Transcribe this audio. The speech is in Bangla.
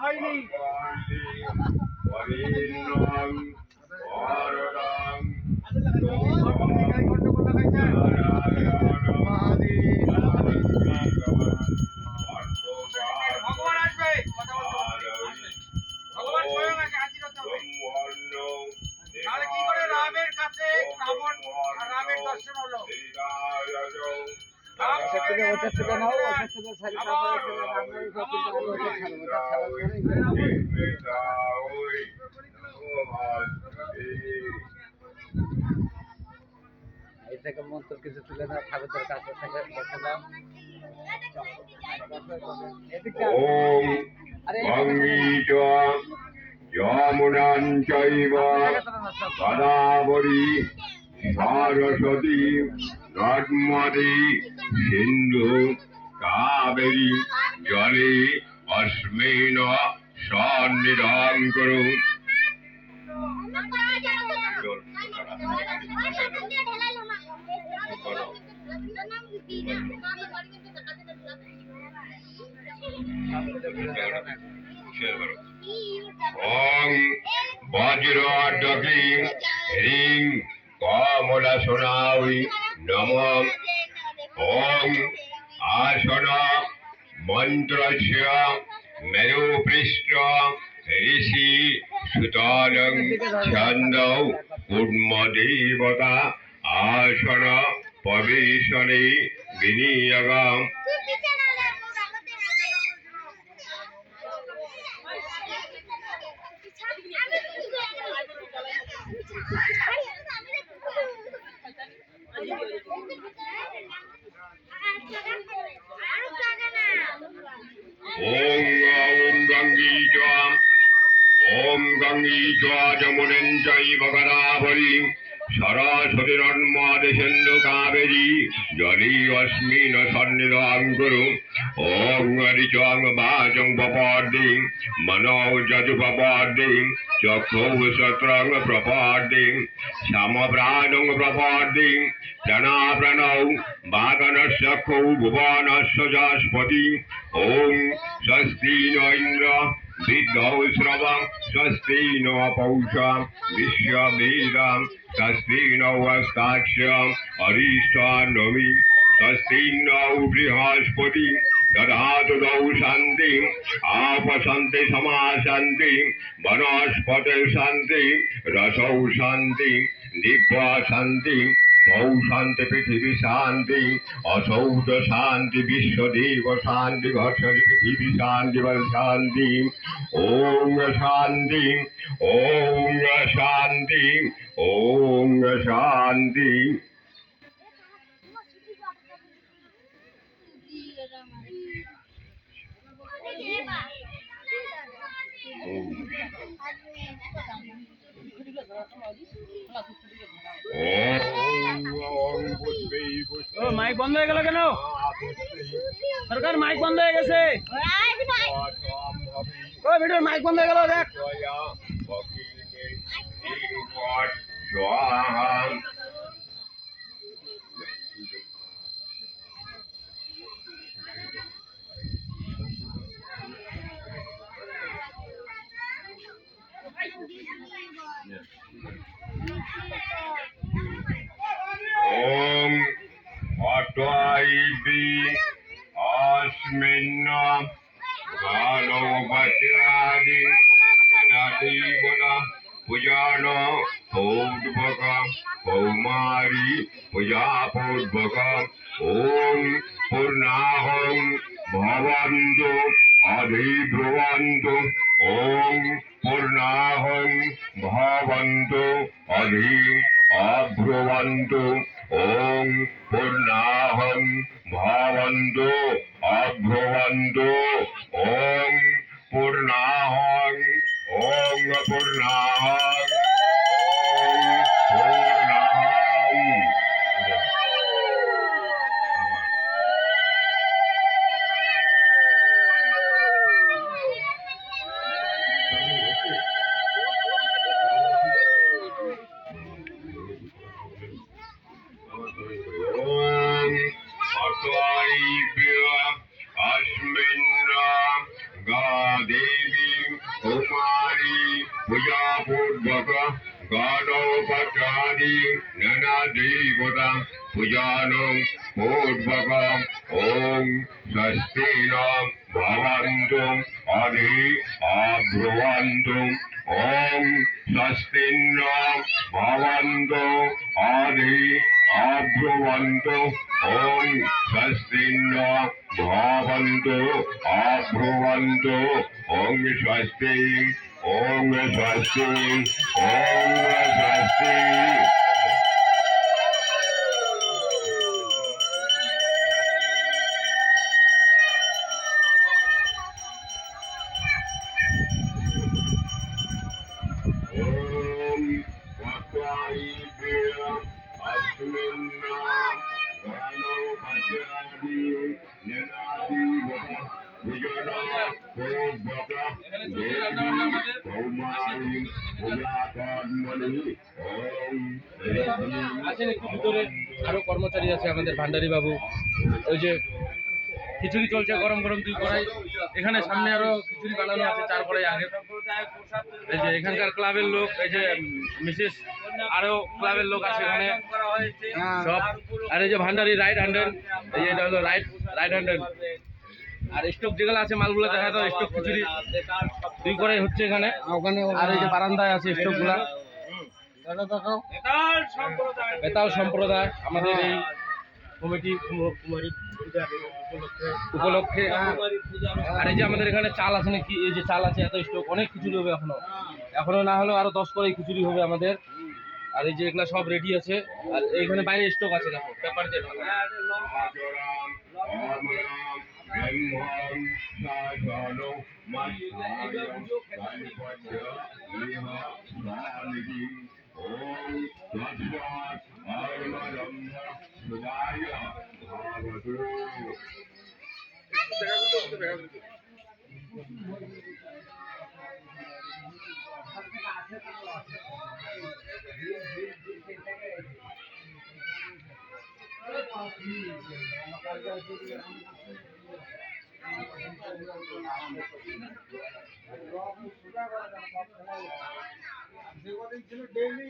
হয়নি ভগবান আসবে, ভগবান স্বয়ং এসে হাজির হতে হবে। তাহলে কি করে রামের কাছে রাবণ আর রামের দর্শন হলো? এই থেকে মন্ত্র কিছু তুলে না ঠাকুরদের কাছে থেকে বসালাম। যমুনাঞ্চৈব গদাবরী সরস্বতী নর্মদে সিন্ধু কাবেরী জলে অস্মিন সন্নিধান করু। ওং বজ্রডকি হ্রিং কমলাসনাই নমঃ। ওং আসন মন্ত্রস্য মেরুপৃষ্ঠ ঋষি সুতলং ছন্দৌ কুর্মদেবতা আসন প্রবেশনে বিনিয়োগম। ওম গঙ্গী চ যমুনেঞ্চৈব গদাবরী সরস্বতী নর্মদে সিন্ধু কাবেরী জলে অস্মিন সন্নিধান কুরু। ওং ঋচং বাচং পপর্দিং মনৌ যজুপপর্দিং চক্ষৌ সত্রং প্রপর্দিং সমপ্রাণং প্রপর্দিং প্রাণাপ্রাণৌ বাগনশ্চক্ষৌ ভুবনস্য যস্পতি। ওং স্বস্তি ন ইন্দ্র বিদ্ধৌ শ্রবং স্বস্তি ন পৌষা বিশ্ববেদাং স্বস্তি নস্তাক্ষ্যং অরিষ্টান্নমি স্বস্তি নৌ বৃহস্পতি দধাতু দৌ শান্তিং আপশান্তি সমাশান্তিং বনস্পতি শান্তি রসৌ শান্তি দিব্য শান্তি ভৌ শান্তি পৃথিবী শান্তি অসৌচ শান্তি বিশ্বদেব শান্তি ঘর্ষতি পৃথিবী শান্তি বল শান্তি। ওং শান্তি ওং শান্তি ওং শান্তি। মাইক বন্ধ হয়ে গেল কেন? সরকার মাইক বন্ধ হয়ে গেছে। ভিডিওর মাইক বন্ধ হয়ে গেল, দেখ। ওম অট্টাইবি अस्मिन् कालोपत्यादि अनादिवदा पुजान पौर्वक कौमारी पूजापूर्वक ओम पूर्णाहं भवन्तु अधिब्रुवन्तु ओम पूर्णाहं भवन्तु अब्रुवन्तु ओम पूर्णाहं भवन्तु अब्रुवन्तु ओम पूर्णाहं ओम पूर्णाहं ओम पूर्णाहं। अस्मिन् पूजापूर्वक गणोपचारि ननादेवता पूजानं पूर्वक ॐ स्वस्ति न भवन्तु अधि आब्रुवन्तु ॐ स्वस्ति न भवन्तु अधि आब्रुवन्तु ॐ स्वस्ति न भवन्तु आब्रुवन्तु ॐ स्वस्ति ॐ स्वस्ति ॐ स्वस्ति আছেন একটু ভিতরে আরো কর্মচারী আছে আমাদের ভান্ডারী বাবু। ওই যে খিচুড়ি চলছে গরম গরম 2 কড়াই। এখানে সামনে আরো খিচুড়ি বানানো আছে 4 কড়াই আগে। এই যে এখানকার ক্লাবের লোক, এই যে মিসেস আরো ক্লাবের লোক আছে এখানে সব। আর এই যে ভান্ডারী রাইট হ্যান্ডেল, এই যে এটা হলো রাইট হ্যান্ডেল। আর স্টক যেগুলো আছে মালগুলো দেখা তো স্টক খিচুড়ি 2 কড়াই হচ্ছে এখানে। আর এই যে বারান্দায় আছে স্টকগুলা। বেতাল সম্প্রদায় আমাদের এই কমিটি উপলক্ষে। আর এই যে আমাদের এখানে চাল আছে নাকি, এই যে চাল আছে এত স্টক, অনেক খিচুড়ি হবে এখনো না হলেও আরো 10 কড়াই খিচুড়ি হবে আমাদের। আর এই যে এগুলা সব রেডি আছে। আর এইখানে বাইরে স্টক আছে দেখো পেপার দিয়ে যে কদিন ছিল ডেইলি